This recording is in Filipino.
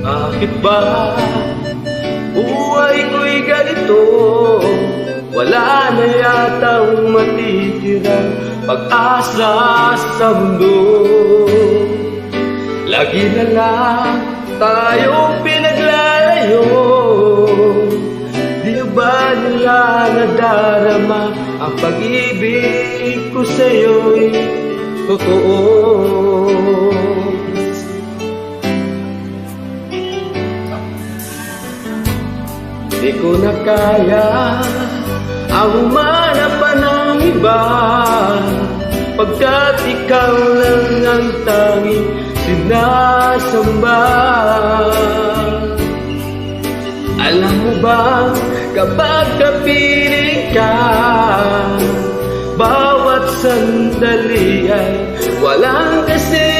Bakit ba buhay ko'y ganito? Wala na yatang matitirang pag-asa sa mundo. Lagi na lang tayong pinaglalayo. Di ba nila nadarama ang pag-ibig ko sa'yo'y totoo? Di ko na kaya ang humanap pa ng iba, pagkat ikaw lang ang tanging sinasamba. Alam mo ba, kapag kapiling ka, bawat sandali ay walang kasi